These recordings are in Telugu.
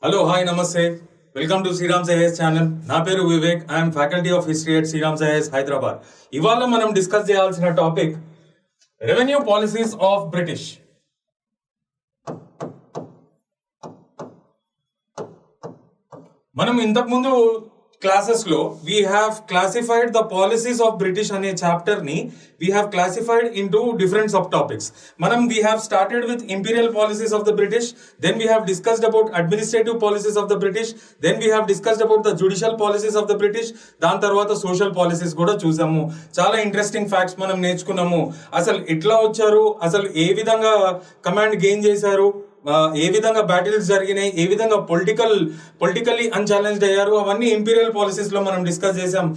Hello, hi, namaste. Welcome to Sriram Sayes channel. Na peru Vivek. I am faculty of history at Sriram Sayes, Hyderabad. ఇవాళ మనం డిస్కస్ చేయాల్సిన topic revenue policies of British. మనం ఇంతకు ముందు క్లాసెస్ లో we have classified the policies of British అనే చాప్టర్ ని we have classified into different sub topics. మనం we have started with imperial policies of the British, then we have discussed about administrative policies of the British, then we have discussed about the judicial policies of the British, దాని తర్వాత సోషల్ పాలసీస్ కూడా చూసాము. చాలా ఇంట్రెస్టింగ్ ఫ్యాక్ట్స్ మనం నేర్చుకున్నాము. అసలు ఎట్లా వచ్చారు, అసలు ఏ విధంగా కమాండ్ గెయిన్ చేశారు, ఏ విధంగా బ్యాటిల్స్ జరిగినాయి, ఏ విధంగా పొలిటికల్లీ అన్ఛాలెంజ్డ్ అయ్యారు, అవన్నీ ఇంపీరియల్ పాలసీస్ లో మనం డిస్కస్ చేసాం.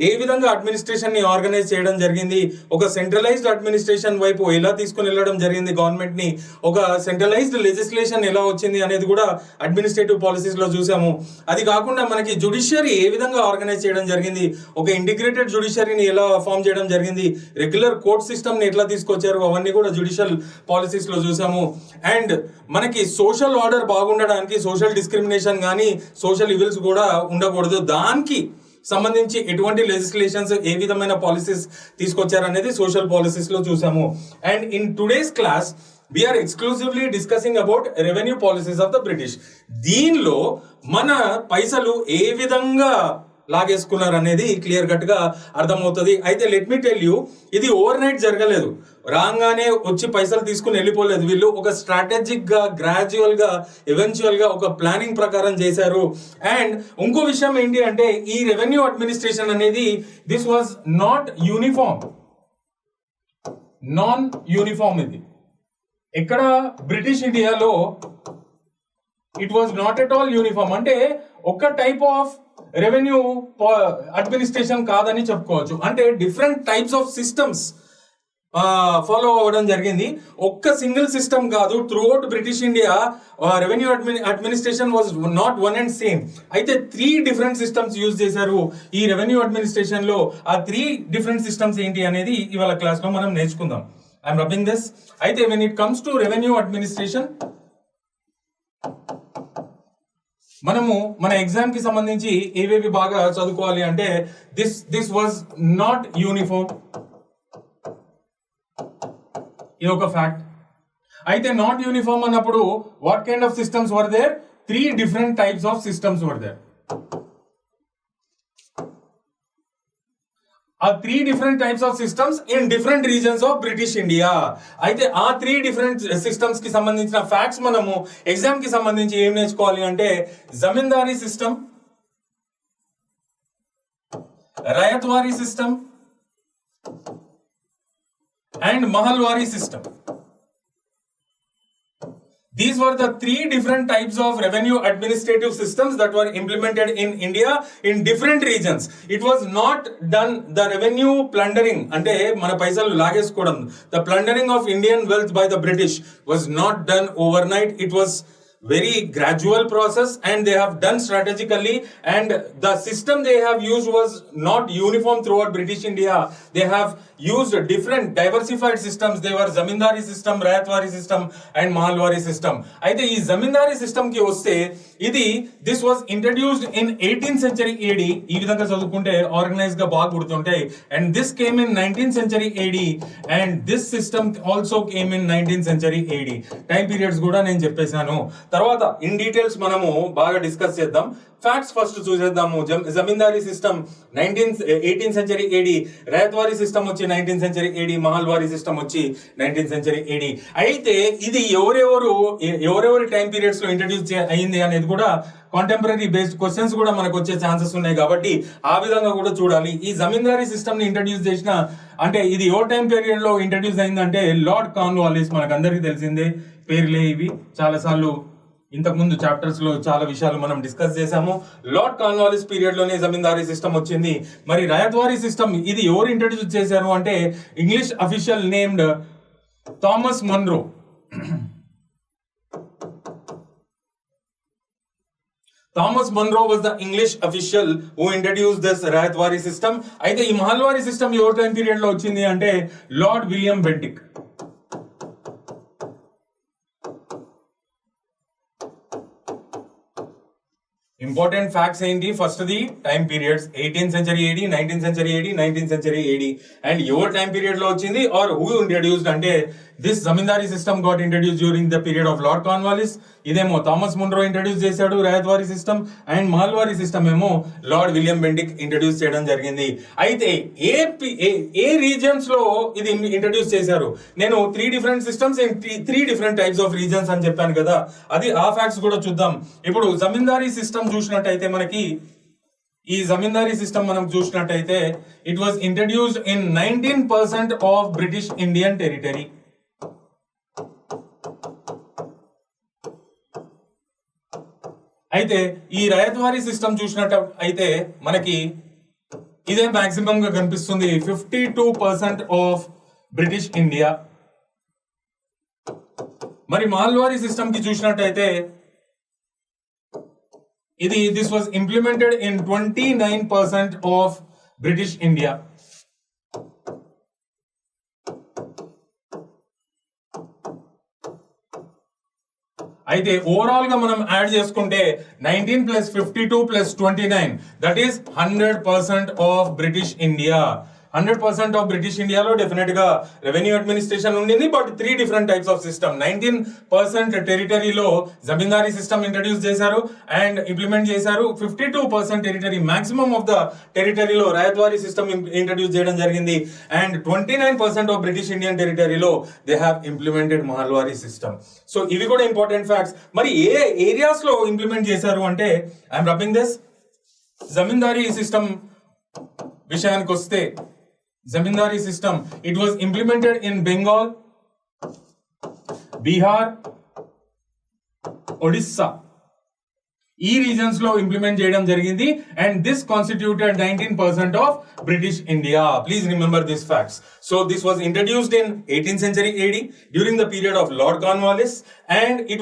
ఏ విధంగా అడ్మినిస్ట్రేషన్ ని ఆర్గనైజ్ చేయడం జరిగింది, ఒక సెంట్రలైజ్డ్ అడ్మినిస్ట్రేషన్ వైపు ఎలా తీసుకుని వెళ్ళడం జరిగింది గవర్నమెంట్ ని, ఒక సెంట్రలైజ్డ్ లెజిస్లేషన్ ఎలా వచ్చింది అనేది కూడా అడ్మినిస్ట్రేటివ్ పాలసీస్ లో చూసాము. అది కాకుండా మనకి జుడిషియరీ ఏ విధంగా ఆర్గనైజ్ చేయడం జరిగింది, ఒక ఇంటిగ్రేటెడ్ జుడిషియరీని ఎలా ఫామ్ చేయడం జరిగింది, రెగ్యులర్ కోర్ట్ సిస్టమ్ ని ఎట్లా తీసుకొచ్చారు, అవన్నీ కూడా జుడిషియల్ పాలసీస్ లో చూసాము. అండ్ మనకి సోషల్ ఆర్డర్ బాగుండడానికి సోషల్ డిస్క్రిమినేషన్ కానీ సోషల్ ఇవిల్స్ కూడా ఉండకూడదు, దానికి సంబంధించి ఎటువంటి లెజిస్లేషన్స్ ఏ విధమైన పాలసీస్ తీసుకొచ్చారనేది సోషల్ పాలసీస్ లో చూసాము. And in today's class we are exclusively discussing about revenue policies of the British. దీనిలో మన పైసలు ఏ విధంగా లాగేసుకున్నారు అనేది క్లియర్ కట్ గా అర్థమవుతుంది. అయితే లెట్ మీ టెల్ యూ, ఇది ఓవర్ నైట్ జరగలేదు, రాగానే వచ్చి పైసలు తీసుకుని వెళ్ళిపోలేదు. వీళ్ళు ఒక స్ట్రాటజిక్ గా, గ్రాడ్యువల్ గా, ఎవెన్చువల్ గా ఒక ప్లానింగ్ ప్రకారం చేశారు. అండ్ ఇంకో విషయం ఏంటి అంటే, ఈ రెవెన్యూ అడ్మినిస్ట్రేషన్ అనేది this was not uniform, non uniform. ఇది ఎక్కడ బ్రిటిష్ ఇండియాలో it was not at all uniform. అంటే ఒక టైప్ ఆఫ్ రెవెన్యూ అడ్మినిస్ట్రేషన్ కాదని చెప్పుకోవచ్చు. అంటే different types of systems follow అవ్వడం జరిగింది. ఒక్క సింగిల్ సిస్టమ్ కాదు, throughout British India revenue administration was not one and same. అయితే 3 డిఫరెంట్ సిస్టమ్స్ యూజ్ చేశారు ఈ రెవెన్యూ అడ్మినిస్ట్రేషన్ లో. ఆ 3 డిఫరెంట్ సిస్టమ్స్ ఏంటి అనేది ఇవాళ క్లాస్ లో మనం నేర్చుకుందాం. I'm rubbing this. అయితే when it comes to revenue administration, మనము మన ఎగ్జామ్ కి సంబంధించి ఏవేవి బాగా చదువుకోవాలి అంటే, దిస్ వాజ్ నాట్ యూనిఫామ్, ఇది ఒక ఫ్యాక్ట్. అయితే నాట్ యూనిఫామ్ అన్నప్పుడు what kind of systems were there? 3 different types of systems were there. ఆ 3 different types of systems in different regions of British India. అయితే ఆ 3 డిఫరెంట్ సిస్టమ్స్ కి సంబంధించిన ఫ్యాక్ట్స్ మనము ఎగ్జామ్ కి సంబంధించి ఏం నేర్చుకోవాలి అంటే, zamindari system, ryotwari system and Mahalwari system. These were the 3 different types of revenue administrative systems that were implemented in India in different regions. It was not done, the revenue plundering, ante mana paisalu lagesukodam, the plundering of Indian wealth by the British was not done overnight. It was very gradual process and they have done strategically, and the system they have used was not uniform throughout British India. They have used different diversified systems. They were zamindari system, rayatwari system and mahalwari system. Aithe ee zamindari system ki vaste, idi this was introduced in 18th century AD. ee vidhanga chadukunte organized ga baga gurtuntayi. And this came in 19th century AD, and this system also came in 19th century AD. Time periods kuda nenu cheppesanu. తర్వాత ఇన్ డీటెయిల్స్ మనము బాగా డిస్కస్ చేద్దాం. ఫ్యాక్ట్స్ ఫస్ట్ చూసేద్దాము. Zamindari system 18th century AD, ryotwari system వచ్చి 19th century AD, Mahalwari system వచ్చి 19th సెంచరీ ఏడి. అయితే ఇది ఎవరెవరి టైం పీరియడ్స్ లో ఇంట్రడ్యూస్ అయింది అనేది కూడా కాంటెంపరీ బేస్డ్ క్వశ్చన్స్ కూడా మనకు వచ్చే ఛాన్సెస్ ఉన్నాయి, కాబట్టి ఆ విధంగా కూడా చూడాలి. ఈ జమీందారీ సిస్టమ్ ని ఇంట్రడ్యూస్ చేసిన, అంటే ఇది ఏ టైం పీరియడ్ లో ఇంట్రడ్యూస్ అయిందంటే, లార్డ్ కార్న్వాలిస్. మనకు అందరికీ తెలిసిందే పేర్లే ఇవి, చాలా సార్లు ఇంతకు ముందు చాప్టర్స్ లో చాలా విషయాలు మనం డిస్కస్ చేసాము. లార్డ్ కార్న్వాలిస్ పీరియడ్ లోనే జమీందారీ సిస్టమ్ వచ్చింది. మరి రయత్వారీ సిస్టమ్ ఇది ఎవరు ఇంట్రడ్యూస్ చేశారు అంటే, English official named Thomas Munro. Thomas Monro was the English official who introduced this Rayatwari system. అయితే ఈ మహల్వారీ సిస్టమ్ ఎవరి టైం పీరియడ్ లో వచ్చింది అంటే, Lord William Bentinck. Important facts ఏంటి? First the time periods 18th century AD, 19th century AD, 19th century AD. And ఎవర్ టైం పీరియడ్ లో వచ్చింది ఆర్ హూ ఇంట్రడ్యూస్డ్ అంటే this zamindari system got introduce during the period of Lord Cornwallis. ఇదేమో థామస్ మున్రో ఇంట్రడ్యూస్ చేశాడు ryotwari system. And Mahalwari system ఏమో లార్డ్ విలియం బెంటిక్ ఇంట్రడ్యూస్ చేయడం జరిగింది. అయితే ఏ రీజన్స్ లో ఇది ఇంట్రడ్యూస్ చేశారు? నేను 3 different systems and 3 different types of regions అని చెప్పాను కదా, అది ఆ ఫ్యాక్ట్స్ కూడా చూద్దాం. ఇప్పుడు జమీందారీ సిస్టమ్ చూసినట్టయితే మనకి ఈ జమీందారీ సిస్టమ్ మనం చూసినట్టయితే it was introduced in 19% of British Indian territory. అయితే ఈ రాయత్వారీ సిస్టమ్ చూసినట్టు అయితే మనకి ఇదే మాక్సిమం గా కనిపిస్తుంది, 52% ఆఫ్ బ్రిటిష్ ఇండియా. మరి మహల్వారీ సిస్టమ్ కి చూసినట్టయితే this was implemented in 29% of British India. అయితే ఓవరాల్ గా మనం యాడ్ చేసుకుంటే 19 + 52 + 29 that is 100% of British India. 100% of బ్రిటిష్ ఇండియాలో డెఫినెట్ గా రెవెన్యూ అడ్మినిస్ట్రేషన్ ఉండింది, but 3 different types of system. 19% టెరిటరీలో జమీందారీ సిస్టమ్ ఇంట్రడ్యూస్ చేశారు అండ్ ఇంప్లిమెంట్ చేశారు. 52% టెరిటరీ, మాక్సిమం ఆఫ్ ద టెరిటరీలో రాయత్వారీ సిస్టమ్ ఇంట్రడ్యూస్ చేయడం జరిగింది. అండ్ 29% ఆఫ్ బ్రిటిష్ ఇండియన్ టెరిటరీలో they have implemented Mahalwari system. So ఇవి కూడా ఇంపార్టెంట్ ఫ్యాక్ట్స్. మరి ఏ ఏరియాస్ లో ఇంప్లిమెంట్ చేశారు అంటే I'm rubbing this. Zamindari system విషయానికి వస్తే zamindari system it was implemented in Bengal, Bihar, Odisha, ఈ రీజన్స్ లో ఇంప్లిమెంట్ చేయడం జరిగింది. And this constituted 19% of British India. Please remember this facts. So this was introduced in 18th century AD during the period of Lord Cornwallis, and it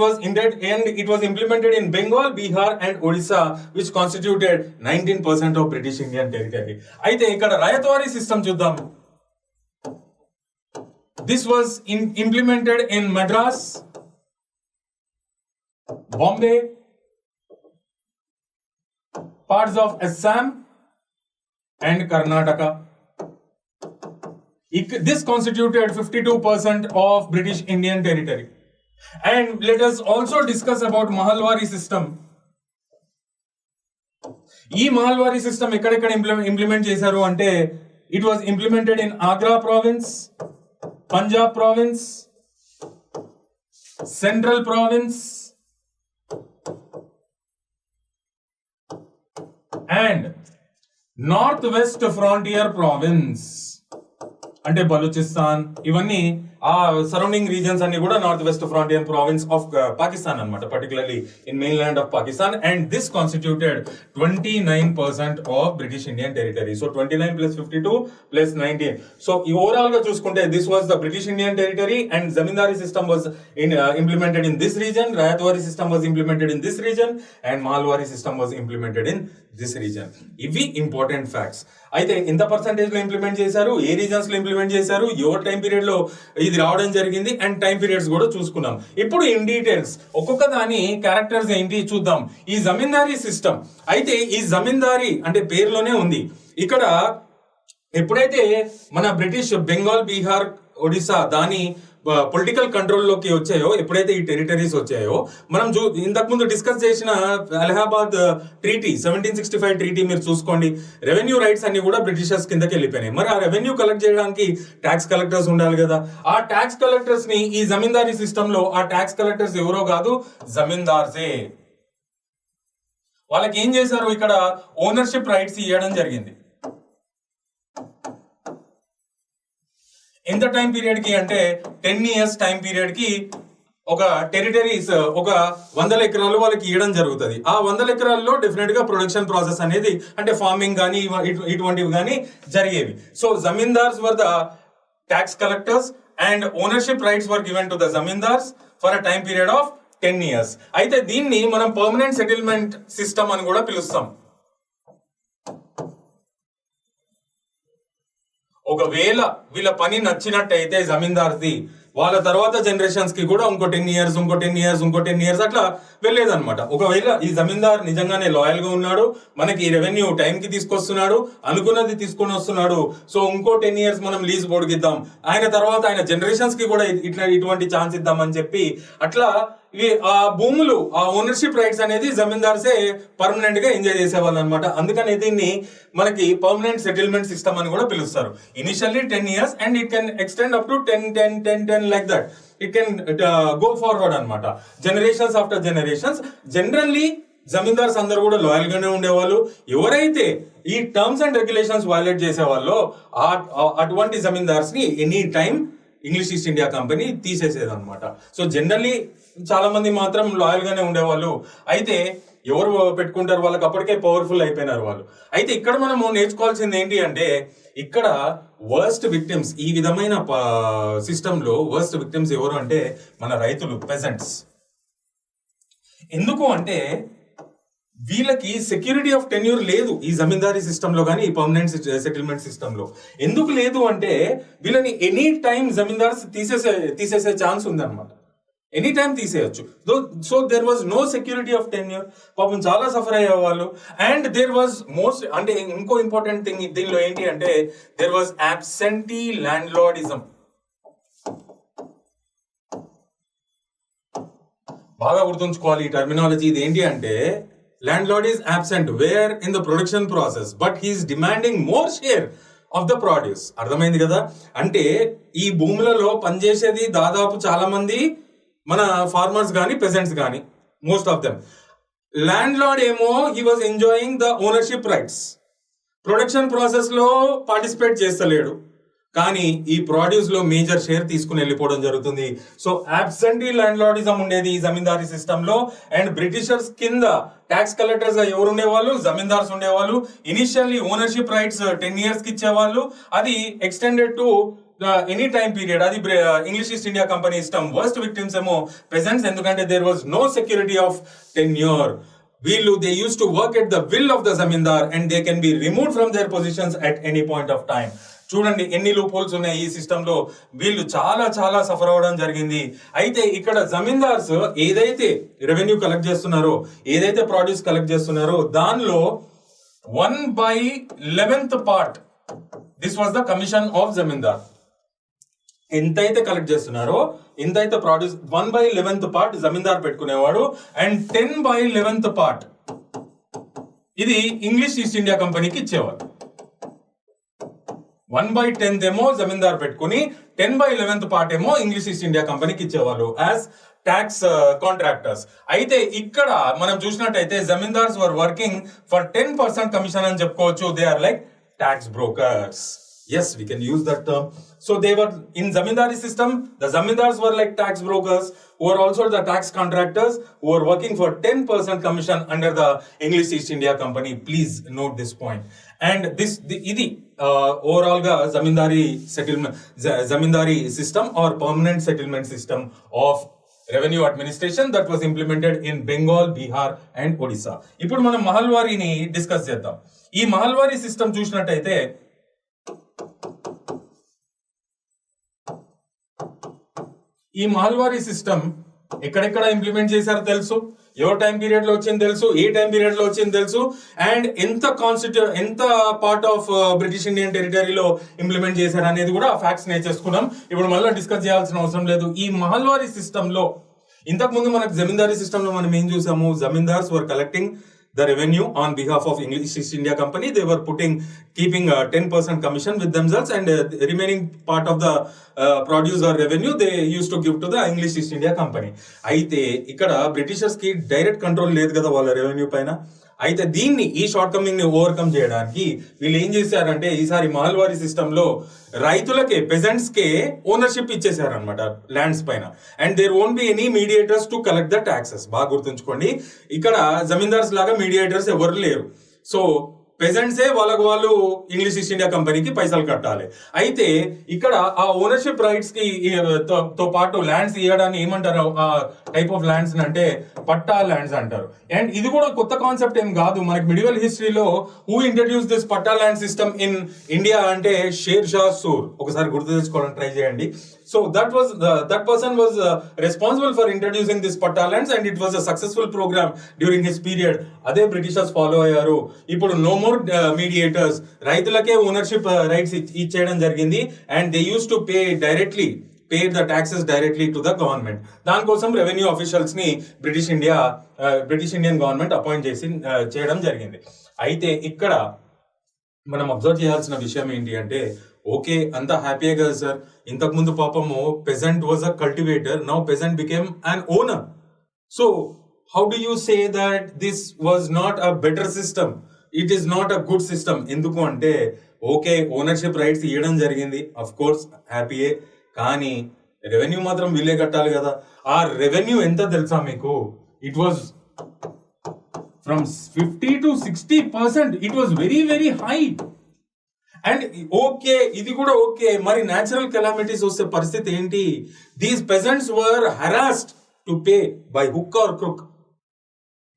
was implemented in Bengal, Bihar and Odisha, which constituted 19% of British Indian territory. అయితే ఇక్కడ రాయత్వారీ సిస్టమ్ చూద్దాం. This was implemented in Madras, Bombay, parts of Assam and Karnataka. This constituted 52% of British Indian territory. And let us also discuss about Mahalwari system. ఈ మహల్వారీ సిస్టమ్ ఎక్కడెక్కడ ఇంప్లిమెంట్ చేశారు అంటే it was implemented in Agra province, Punjab province, central province and north west frontier province అంటే బలూచిస్తాన్, ఇవన్నీ ఆ సరౌండింగ్ రీజన్స్ అన్ని కూడా north west frontier province of Pakistan అన్నమాట, particularly in mainland of Pakistan. And this constituted 29% of British Indian territory. So 29 + 52 + 19. So ఈ ఓవరాల్ గా చూసుకుంటే this was the British Indian territory and zamindari system was implemented in this region, ryotwari system was implemented in this region and Mahalwari system was implemented in this region. ఇవి ఇంపార్టెంట్ ఫ్యాక్ట్స్. అయితే ఎంత పర్సెంటేజ్ లో ఇంప్లిమెంట్ చేశారు, ఏ రీజన్స్ లో ఇంప్లిమెంట్ చేశారు, యువర్ టైం పీరియడ్ లో ఇది రావడం జరిగింది అండ్ టైం పీరియడ్స్ కూడా చూసుకున్నాం. ఇప్పుడు ఇన్ డీటెయిల్స్ ఒక్కొక్క దాని క్యారెక్టర్స్ ఏంటి చూద్దాం. ఈ జమీందారీ సిస్టమ్ అయితే ఈ జమీందారీ అంటే పేరులోనే ఉంది. ఇక్కడ ఎప్పుడైతే మన బ్రిటిష్ బెంగాల్, బీహార్, ఒడిశా దాని పొలిటికల్ కంట్రోల్లోకి వచ్చాయో, ఎప్పుడైతే ఈ టెరిటరీస్ వచ్చాయో, మనం ఇంతకు ముందు డిస్కస్ చేసిన అలహాబాద్ ట్రీటీ 1765 ట్రీటీ మీరు చూసుకోండి, రెవెన్యూ రైట్స్ అన్ని కూడా బ్రిటిషర్స్ కిందకి వెళ్ళిపోయినాయి. మరి ఆ రెవెన్యూ కలెక్ట్ చేయడానికి ట్యాక్స్ కలెక్టర్స్ ఉండాలి కదా. ఆ ట్యాక్స్ కలెక్టర్స్ ని ఈ జమీందారీ సిస్టమ్ లో ఆ ట్యాక్స్ కలెక్టర్స్ ఎవరో కాదు, జమీందార్సే. వాళ్ళకి ఏం చేశారు, ఇక్కడ ఓనర్షిప్ రైట్స్ ఇవ్వడం జరిగింది. ఎంత టైం పీరియడ్ కి అంటే 10 years టైం పీరియడ్ కి ఒక టెరిటరీస్ ఒక 100 ఎకరాలు వాళ్ళకి ఇవ్వడం జరుగుతుంది. ఆ 100 ఎకరాల్లో డెఫినెట్ గా ప్రొడక్షన్ ప్రాసెస్ అనేది అంటే ఫార్మింగ్ కానీ ఇటువంటివి కానీ జరిగేవి. So zamindars were the tax collectors and ownership rights were given to the zamindars for a time period of 10 years. అయితే దీన్ని మనం పర్మనెంట్ సెటిల్మెంట్ సిస్టమ్ అని కూడా పిలుస్తాం. ఒకవేళ వీళ్ళ పని నచ్చినట్టయితే జమీందార్ది వాళ్ళ తర్వాత జనరేషన్స్ కి కూడా ఇంకో 10 years ఇంకో 10 years ఇంకో 10 years అట్లా వెళ్ళేదన్నమాట. ఒకవేళ ఈ జమీందార్ నిజంగానే లాయల్ గా ఉన్నాడు, మనకి ఈ రెవెన్యూ టైం కి తీసుకొస్తున్నాడు, అనుకున్నది తీసుకొని వస్తున్నాడు, సో ఇంకో 10 years మనం లీజ్ పొడిగిద్దాం, ఆయన తర్వాత ఆయన జనరేషన్స్ కి కూడా ఇటువంటి ఛాన్స్ ఇద్దామని చెప్పి అట్లా ఆ భూములు, ఆ ఓనర్షిప్ రైట్స్ అనేది జమీందార్సే పర్మనెంట్ గా ఎంజాయ్ చేసేవాళ్ళు అనమాట. అందుకని దీన్ని మనకి పర్మనెంట్ సెటిల్మెంట్ సిస్టమ్ అని కూడా పిలుస్తారు. Initially 10 years and it can extend up to 10 like that. It can go forward అనమాట, generations after generations. Generally zamindars అందరూ కూడా లాయల్ గానే ఉండేవాళ్ళు. ఎవరైతే ఈ టర్మ్స్ అండ్ రెగ్యులేషన్స్ వైలేట్ చేసేవాళ్ళో అటువంటి జమీందార్స్ ని any time English East India company తీసేసేది అనమాట. సో జనరల్లీ చాలా మంది మాత్రం లాయల్ గానే ఉండేవాళ్ళు. అయితే ఎవరు పెట్టుకుంటారు, వాళ్ళకి అప్పటికే పవర్ఫుల్ అయిపోయినారు వాళ్ళు. అయితే ఇక్కడ మనము నేర్చుకోవాల్సింది ఏంటి అంటే, ఇక్కడ వర్స్ట్ విక్టిమ్స్, ఈ విధమైన సిస్టమ్ లో వర్స్ట్ విక్టిమ్స్ ఎవరు అంటే మన రైతులు, పెజెంట్స్. ఎందుకు అంటే వీళ్ళకి సెక్యూరిటీ ఆఫ్ టెన్యూర్ లేదు ఈ జమీందారీ సిస్టమ్ లో కానీ ఈ పర్మనెంట్ సెటిల్మెంట్ సిస్టమ్ లో. ఎందుకు లేదు అంటే వీళ్ళని ఎనీ టైం జమీందార్స్ తీసేసే ఛాన్స్ ఉందన్నమాట. ఎనీ టైం తీసేయచ్చు. So there was no security of tenure. పాపం చాలా సఫర్ అయ్యేవాళ్ళు. అండ్ దేర్ వాజ్ మోస్ట్, అంటే ఇంకో ఇంపార్టెంట్ థింగ్ దీనిలో ఏంటి అంటే there was absentee landlordism. బాగా గుర్తుంచుకోవాలి ఈ టర్మినాలజీ. ఇది ఏంటి అంటే landlord is absent where in the production process but he is demanding more share of the produce. అర్థమైంది కదా? అంటే ఈ భూములలో పనిచేసేది దాదాపు చాలా మంది మన ఫార్మర్స్ కానీ పెజెంట్స్ కానీ, most of them. Landlord ఏమో he was enjoying the ownership rights, production process లో పార్టిసిపేట్ చేస్తలేడు, కానీ ఈ ప్రొడ్యూస్ లో మేజర్ షేర్ తీసుకుని వెళ్ళిపోవడం జరుగుతుంది. సో అబ్సెంటీ ల్యాండ్ లార్డిజం ఉండేది ఈ జమీందారీ సిస్టమ్ లో. అండ్ బ్రిటిషర్స్ కింద ట్యాక్స్ కలెక్టర్స్ గా ఎవరు ఉండేవాళ్ళు? జమీందార్స్ ఉండేవాళ్ళు. ఇనిషియల్లీ ఓనర్షిప్ రైట్స్ 10 years కి ఇచ్చేవాళ్ళు. అది extended to any time period. అది ఇంగ్లీష్ ఈస్ట్ ఇండియా కంపెనీ ఇష్టం. వర్స్ట్ విక్టిమ్స్ ఏమో పెజెంట్స్, ఎందుకంటే there was no security of tenure. వీళ్ళు they use to work at the will of the zamindar and they can be removed from their positions at any point of time. చూడండి ఎన్ని లూప్ హోల్స్ ఉన్నాయి ఈ సిస్టమ్ లో. వీళ్ళు చాలా చాలా సఫర్ అవ్వడం జరిగింది. అయితే ఇక్కడ జమీందార్స్ ఏదైతే రెవెన్యూ కలెక్ట్ చేస్తున్నారో, ఏదైతే ప్రొడ్యూస్ కలెక్ట్ చేస్తున్నారో దానిలో 1/11th part this was the commission of zamindar. ఎంతైతే కలెక్ట్ చేస్తున్నారో, ఎంతైతే ప్రొడ్యూస్ 1/11th part జమీందార్ పెట్టుకునేవాడు. అండ్ 10/11th part ఇది ఇంగ్లీష్ ఈస్ట్ ఇండియా కంపెనీకి ఇచ్చేవాడు. 1/10th ఏమో జమీందార్ పెట్టుకుని 10/11th part ఏమో ఇంగ్లీష్ ఈస్ట్ ఇండియా కంపెనీకి ఇచ్చేవాళ్ళు యాజ్ ట్యాక్స్ కాంట్రాక్టర్స్. అయితే ఇక్కడ మనం చూసినట్టయితే zamindars were working for 10% commission అని చెప్పుకోవచ్చు. They are like tax brokers. Yes, we can use that term. So they were in zamindari system. The zamindars were like tax brokers, who were also the tax contractors, who were working for 10% commission under the English East India Company. Please note this point. And idi overall ga zamindari settlement, zamindari system or permanent settlement system of revenue administration that was implemented in Bengal, Bihar and Odisha. ఇప్పుడు మనం మహల్వారీని డిస్కస్ చేద్దాం. ఈ మహల్వారీ సిస్టమ్ చూసినట్టయితే ఈ మహల్వారీ సిస్టమ్ ఎక్కడెక్కడ ఇంప్లిమెంట్ చేశారో తెలుసు, ఎవరి టైం పీరియడ్ లో వచ్చింది తెలుసు, ఏ టైం పీరియడ్ లో వచ్చింది తెలుసు, అండ్ ఎంత పార్ట్ ఆఫ్ బ్రిటిష్ ఇండియన్ టెరిటరీలో ఇంప్లిమెంట్ చేశారు అనేది కూడా ఆ ఫ్యాక్ట్స్ నేర్చేసుకున్నాం. ఇప్పుడు మళ్ళీ డిస్కస్ చేయాల్సిన అవసరం లేదు. ఈ మహల్వారీ సిస్టమ్ లో ఇంతకు ముందు మనకు జమీందారీ సిస్టమ్ లో మనం ఏం చూసాము? Zamindars were collecting the revenue on behalf of English East India Company. They were keeping 10% commission with themselves, and the remaining part of the produce or revenue they used to give to the English East India Company. అయితే ఇక్కడ బ్రిటిషర్స్ కి డైరెక్ట్ కంట్రోల్ లేదు కదా వాళ్ళ రెవెన్యూ పైన. అయితే దీన్ని, ఈ షార్ట్ కమింగ్ ని ఓవర్కమ్ చేయడానికి వీళ్ళు ఏం చేశారంటే ఈసారి మహల్వారీ సిస్టమ్ లో రైతులకే, పెజెంట్స్ కే ఓనర్షిప్ ఇచ్చేసారనమాట ల్యాండ్స్ పైన. And there won't be any mediators to collect the taxes. బాగా గుర్తుంచుకోండి, ఇక్కడ జమీందార్స్ లాగా మీడియేటర్స్ ఎవరు లేరు. సో పెజెంట్సే వాళ్ళకు వాళ్ళు ఇంగ్లీష్ ఈస్ట్ ఇండియా కంపెనీకి పైసలు కట్టాలి. అయితే ఇక్కడ ఆ ఓనర్షిప్ రైట్స్ కి తో పాటు ల్యాండ్స్ ఇవ్వడాన్ని ఏమంటారు? ఆ టైప్ ఆఫ్ ల్యాండ్స్ అంటే పట్టా ల్యాండ్స్ అంటారు. అండ్ ఇది కూడా కొత్త కాన్సెప్ట్ ఏం కాదు. మనకి మిడివల్ హిస్టరీలో who introduce this patta land system in India అంటే షేర్ షా సూర్. ఒకసారి గుర్తు తెచ్చుకోవడానికి ట్రై చేయండి. So that person was responsible for introducing this patta lands, and it was a successful program during his period. అదే బ్రిటిషర్స్ ఫాలో అయ్యారు. ఇప్పుడు నో మోర్ మీడియేటర్స్, రైతులకే ఓనర్షిప్ రైట్స్ ఇచ్చేయడం జరిగింది. And they use to pay the taxes directly to the government. దానికోసం రెవెన్యూ ఆఫీషియల్స్ ని బ్రిటిష్ ఇండియన్ గవర్నమెంట్ అపాయింట్ చేయడం జరిగింది. అయితే ఇక్కడ మనం అబ్జర్వ్ చేయాల్సిన విషయం ఏంటి అంటే, ఓకే అంతా హ్యాపీయే కదా సార్, ఇంతకు ముందు పాపము pheasant was a cultivator, now pheasant became an owner. So how do you say that this was not a better system, it is not a good system? ఎందుకు అంటే, ఓకే ఓనర్షిప్ రైట్స్ ఇవ్వడం జరిగింది, అఫ్ కోర్స్ హ్యాపీయే, కానీ రెవెన్యూ మాత్రం వీళ్ళే కట్టాలి కదా. ఆ రెవెన్యూ ఎంత తెలుసా మీకు? It was from 50 to 60%. It was very very high. And okay, ఇది కూడా ఓకే, మరి న్యాచురల్ కెలామిటీస్ వస్తే పరిస్థితి ఏంటి? These pageants were harassed to pay by hook are క్రుక్.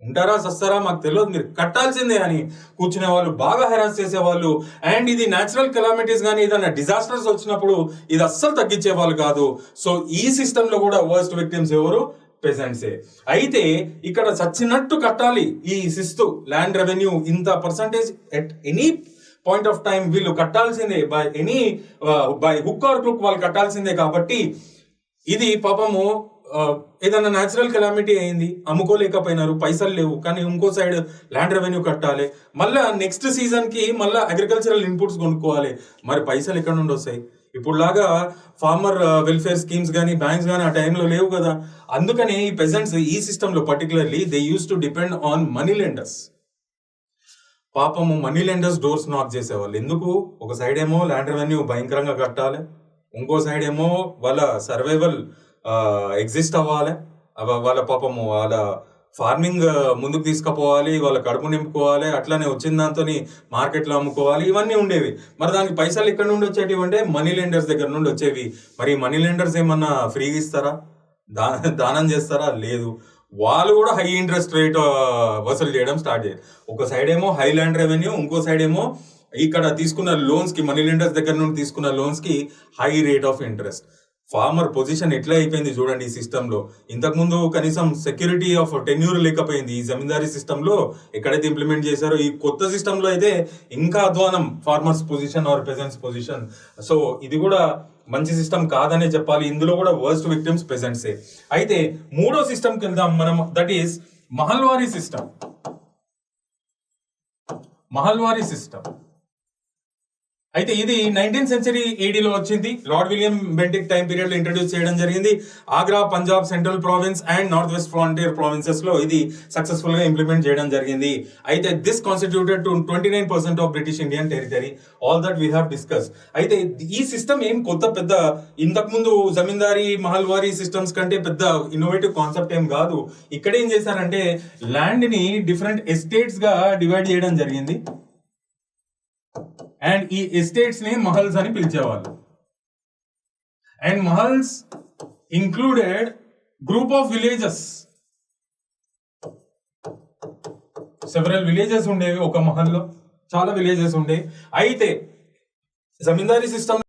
ఉంటారా సస్తారా మాకు తెలియదు, మీరు కట్టాల్సిందే అని కూర్చునే వాళ్ళు, బాగా హెరాస్ చేసేవాళ్ళు. అండ్ ఇది న్యాచురల్ కెలామిటీస్ కానీ ఏదైనా డిజాస్టర్స్ వచ్చినప్పుడు ఇది అస్సలు తగ్గించే వాళ్ళు కాదు. సో ఈ సిస్టమ్ లో కూడా వర్స్ట్ విక్టిమ్స్ ఎవరు? పెజెంట్సే. అయితే ఇక్కడ చచ్చినట్టు కట్టాలి ఈ శిస్తు ల్యాండ్ రెవెన్యూ ఇంత percentage at any point of time వీళ్ళు కట్టాల్సిందే, బై హుక్ ఆర్ క్రుక్ వాళ్ళు కట్టాల్సిందే. కాబట్టి ఇది పాపము ఏదైనా న్యాచురల్ కెలామిటీ అయింది, అమ్ముకోలేకపోయినారు, పైసలు లేవు, కానీ ఇంకో సైడ్ ల్యాండ్ రెవెన్యూ కట్టాలి, మళ్ళా నెక్స్ట్ సీజన్ కి మళ్ళా అగ్రికల్చరల్ ఇన్పుట్స్ కొనుక్కోవాలి, మరి పైసలు ఎక్కడ నుండి వస్తాయి? ఇప్పుడు లాగా ఫార్మర్ వెల్ఫేర్ స్కీమ్స్ కానీ బ్యాంక్స్ కానీ ఆ టైంలో లేవు కదా. అందుకని ఈ పెజెంట్స్ ఈ సిస్టమ్ లో particularly they use to depend on money lenders. పాపము మనీ లెండర్స్ డోర్స్ నాక్ చేసేవాళ్ళు. ఎందుకు? ఒక సైడ్ ఏమో ల్యాండ్ రెవెన్యూ భయంకరంగా కట్టాలి, ఇంకో సైడ్ ఏమో వాళ్ళ సర్వైవల్ ఎగ్జిస్ట్ అవ్వాలి, వాళ్ళ పాపము వాళ్ళ ఫార్మింగ్ ముందుకు తీసుకుపోవాలి, వాళ్ళ కడుపు నింపుకోవాలి, అట్లానే వచ్చిన దాంతో మార్కెట్లో అమ్ముకోవాలి, ఇవన్నీ ఉండేవి. మరి దానికి పైసలు ఎక్కడ నుండి వచ్చేటివి అంటే మనీ లెండర్స్ దగ్గర నుండి వచ్చేవి. మరి మనీ లెండర్స్ ఏమన్నా ఫ్రీగా ఇస్తారా? దానం చేస్తారా? లేదు. వాళ్ళు కూడా హై ఇంట్రెస్ట్ రేట్ వసూలు చేయడం స్టార్ట్ చేయాలి. ఒక సైడ్ ఏమో హై ల్యాండ్ రెవెన్యూ, ఇంకో సైడ్ ఏమో ఇక్కడ తీసుకున్న లోన్స్ కి, మనీ లెండర్స్ దగ్గర నుండి తీసుకున్న లోన్స్ కి high rate of interest. Farmer position ఎట్లా అయిపోయింది చూడండి ఈ సిస్టమ్ లో. ఇంతకు ముందు కనీసం సెక్యూరిటీ ఆఫ్ టెన్యూర్ లేకపోయింది ఈ జమీందారీ సిస్టమ్ లో. ఎక్కడైతే ఇంప్లిమెంట్ చేశారో ఈ కొత్త సిస్టమ్ లో అయితే ఇంకా అధ్వానం farmers position or peasants position. So ఇది కూడా మంచి సిస్టమ్ కాదనే చెప్పాలి. ఇందులో కూడా వర్స్ట్ విక్టిమ్స్ పెజెంట్సే. అయితే మూడో సిస్టమ్ కి వెళ్దాం మనం, that is Mahalwari system. Mahalwari system అయితే ఇది 19th century AD లో వచ్చింది. Lord William Bentinck time period లో ఇంట్రడ్యూస్ చేయడం జరిగింది. Agra, Punjab, central province and north west frontier provinces లో ఇది సక్సెస్ఫుల్ గా ఇంప్లిమెంట్ చేయడం జరిగింది. అయితే this constituted to 29% of British Indian territory. All that we have discuss. అయితే ఈ సిస్టమ్ ఏం కొత్త పెద్ద ఇంతకు ముందు జమీందారీ మహల్వారీ సిస్టమ్స్ కంటే పెద్ద ఇన్నోవేటివ్ కాన్సెప్ట్ ఏం కాదు. ఇక్కడ ఏం చేశారంటే ల్యాండ్ ని డిఫరెంట్ ఎస్టేట్స్ గా డివైడ్ చేయడం జరిగింది. అండ్ ఈ ఎస్టేట్స్ ని మహల్స్ అని పిలిచేవాళ్ళు. And mahals included group of villages. Several villages ఉండేవి ఒక మహల్లో, చాలా విలేజెస్ ఉండేవి. అయితే జమీందారీ సిస్టమ్